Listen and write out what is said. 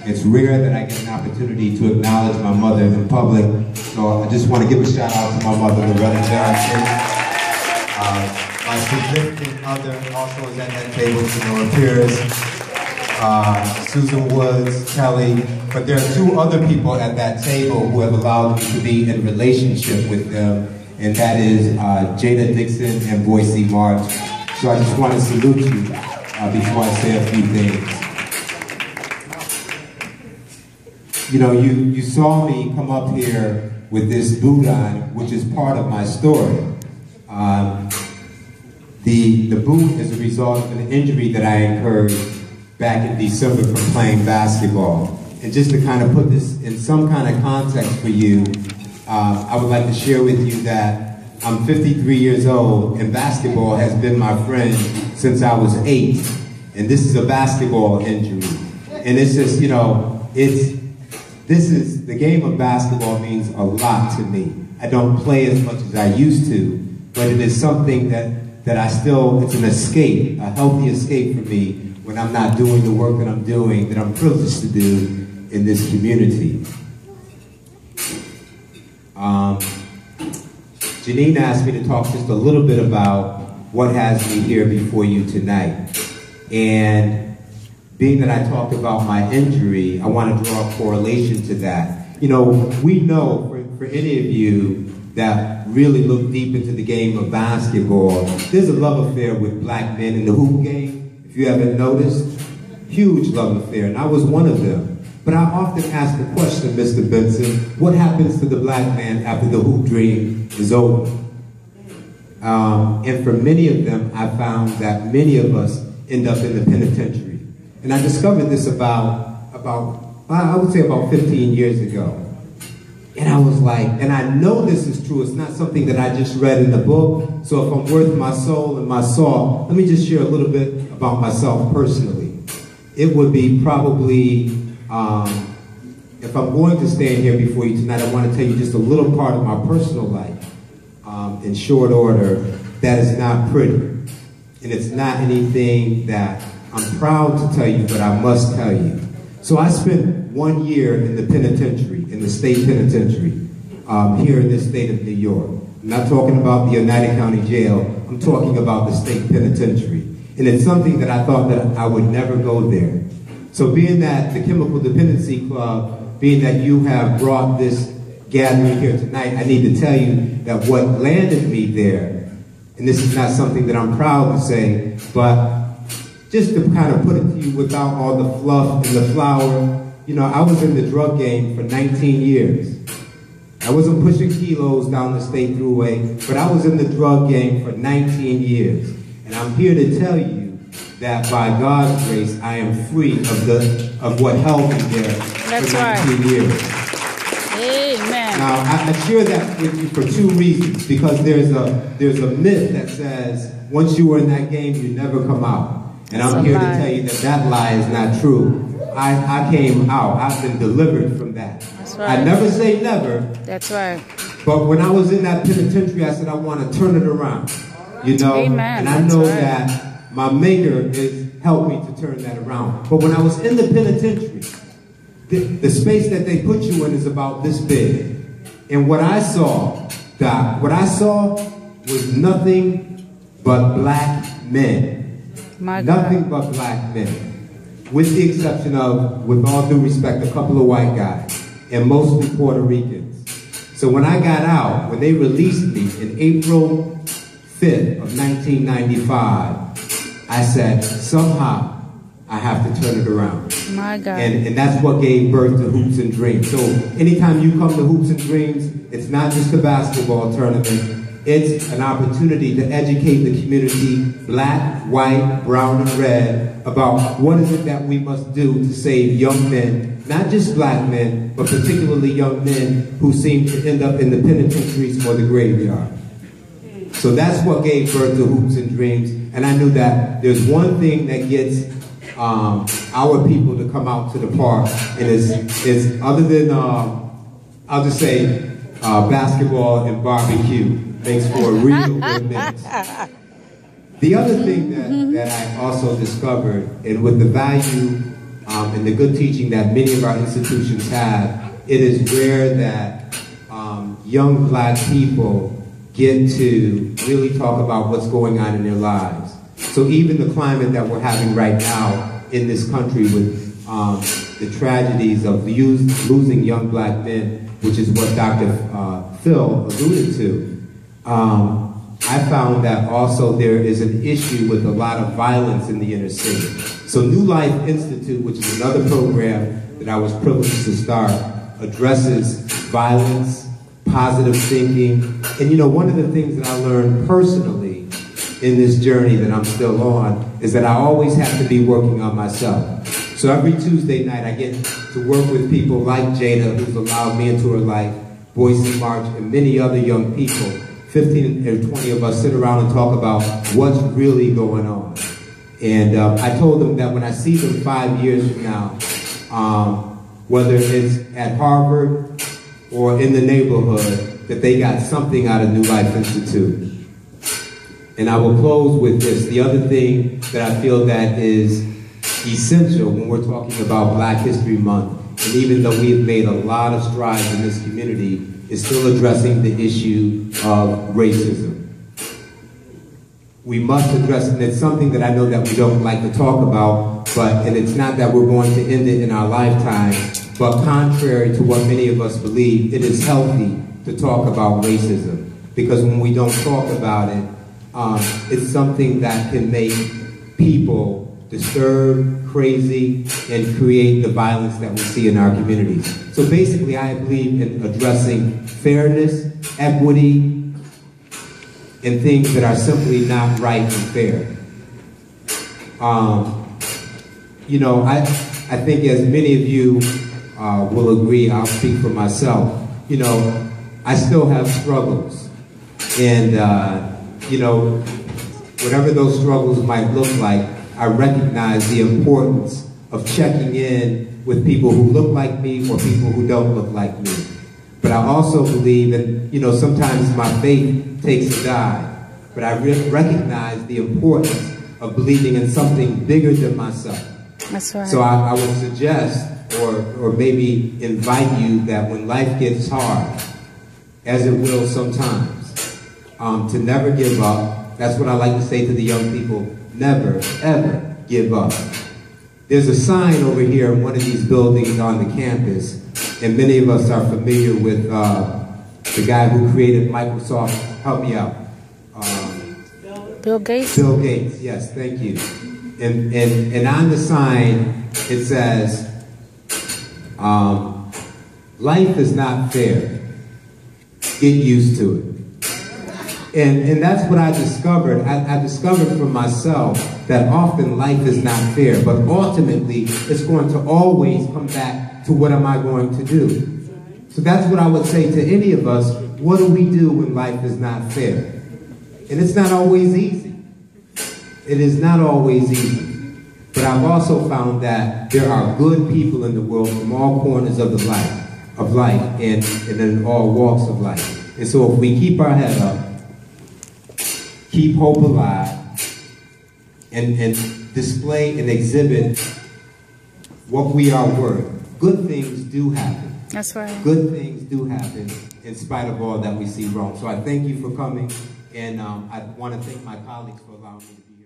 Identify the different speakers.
Speaker 1: It's rare that I get an opportunity to acknowledge my mother in public, so I just want to give a shout out to my mother, Loretta Johnson. My significant other also is at that table, Sonora Pierce, Susan Woods, Kelly, but there are two other people at that table who have allowed me to be in relationship with them, and that is Jada Dixon and Boise March. So I just want to salute you before I say a few things. You know, you saw me come up here with this boot on, which is part of my story. The boot is a result of an injury that I incurred back in December from playing basketball. And just to kind of put this in some kind of context for you, I would like to share with you that I'm 53 years old, and basketball has been my friend since I was 8. And this is a basketball injury. And it's just, you know, the game of basketball means a lot to me. I don't play as much as I used to, but it is something that I still, it's an escape, a healthy escape for me when I'm not doing the work that I'm doing, that I'm privileged to do in this community. Janine asked me to talk just a little bit about what has me here before you tonight. And being that I talked about my injury, I want to draw a correlation to that. You know, we know, for any of you that really look deep into the game of basketball, there's a love affair with black men in the hoop game. If you haven't noticed, huge love affair, and I was one of them. But I often ask the question, Mr. Benson, what happens to the black man after the hoop dream is over? And for many of them, I found that many of us end up in the penitentiary. And I discovered this about I would say about 15 years ago. And I was like, and I know this is true, it's not something that I just read in the book, so if I'm worth my soul and my salt, let me just share a little bit about myself personally. It would be probably, if I'm going to stand here before you tonight, I want to tell you just a little part of my personal life, in short order, that is not pretty. And it's not anything that I'm proud to tell you, but I must tell you. So I spent 1 year in the penitentiary, in the state penitentiary, here in this state of New York. I'm not talking about the United County Jail, I'm talking about the state penitentiary. And it's something that I thought that I would never go there. So being that the Chemical Dependency Club, being that you have brought this gathering here tonight, I need to tell you that what landed me there, and this is not something that I'm proud to say, but just to kind of put it to you without all the fluff and the flower, you know, I was in the drug game for 19 years. I wasn't pushing kilos down the state thruway, but I was in the drug game for 19 years. And I'm here to tell you that by God's grace, I am free of what held me there for 19 years.
Speaker 2: Amen.
Speaker 1: Now, I share that with you for two reasons, because there's a myth that says once you were in that game, you never come out. And I'm here to tell you that that lie is not true. I came out. I've been delivered from that.
Speaker 2: That's right.
Speaker 1: I never say never.
Speaker 2: That's right.
Speaker 1: But when I was in that penitentiary, I said I want to turn it around. You know?
Speaker 2: Amen.
Speaker 1: And I know that my Maker has helped me to turn that around. But when I was in the penitentiary, the space that they put you in is about this big. And what I saw, Doc, what I saw was nothing but black men. Nothing but black men, with the exception of, with all due respect, a couple of white guys, and mostly Puerto Ricans. So when I got out, when they released me in April 5th of 1995, I said, somehow, I have to turn it around.
Speaker 2: My God.
Speaker 1: And that's what gave birth to Hoops and Dreams. So anytime you come to Hoops and Dreams, it's not just a basketball tournament. It's an opportunity to educate the community, black, white, brown, and red, about what is it that we must do to save young men, not just black men, but particularly young men who seem to end up in the penitentiaries or the graveyard. So that's what gave birth to Hoops and Dreams. And I knew that there's one thing that gets our people to come out to the park, and is other than, I'll just say, basketball and barbecue. Makes for a real good mix. The other thing that I also discovered, and with the value and the good teaching that many of our institutions have, it is rare that young black people get to really talk about what's going on in their lives. So even the climate that we're having right now in this country with the tragedies of losing young black men, which is what Dr. Phil alluded to, I found that also there is an issue with a lot of violence in the inner city. So New Life Institute, which is another program that I was privileged to start, addresses violence, positive thinking. And you know, one of the things that I learned personally in this journey that I'm still on is that I always have to be working on myself. So every Tuesday night I get to work with people like Jada, who's allowed me into her life, Boyce March, and many other young people. 15 or 20 of us sit around and talk about what's really going on. And I told them that when I see them 5 years from now, whether it's at Harvard or in the neighborhood, that they got something out of New Life Institute. And I will close with this. The other thing that I feel that is essential when we're talking about Black History Month, and even though we've made a lot of strides in this community, is still addressing the issue of racism. We must address it, and it's something that I know that we don't like to talk about, and it's not that we're going to end it in our lifetime, but contrary to what many of us believe, it is healthy to talk about racism. Because when we don't talk about it, it's something that can make people disturbed, crazy, and create the violence that we see in our communities. So basically, I believe in addressing fairness, equity, and things that are simply not right and fair. You know, I think as many of you will agree, I'll speak for myself, you know, I still have struggles. And, you know, whatever those struggles might look like, I recognize the importance of checking in with people who look like me or people who don't look like me. But I also believe, and you know, sometimes my faith takes a dive, but I recognize the importance of believing in something bigger than myself.
Speaker 2: That's right.
Speaker 1: So I would suggest, or maybe invite you that when life gets hard, as it will sometimes, to never give up. That's what I like to say to the young people. Never, ever give up. There's a sign over here in one of these buildings on the campus, and many of us are familiar with the guy who created Microsoft. Help me out.
Speaker 2: Bill Gates?
Speaker 1: Bill Gates, yes, thank you. And on the sign, it says, life is not fair. Get used to it. And that's what I discovered. I discovered for myself that often life is not fair, but ultimately it's going to always come back to what am I going to do? So that's what I would say to any of us. What do we do when life is not fair? And it's not always easy. It is not always easy. But I've also found that there are good people in the world from all corners of the life and in all walks of life. And so if we keep our head up, keep hope alive, and display and exhibit what we are worth, good things do happen.
Speaker 2: That's right.
Speaker 1: Good things do happen in spite of all that we see wrong. So I thank you for coming, and I want to thank my colleagues for allowing me to be here.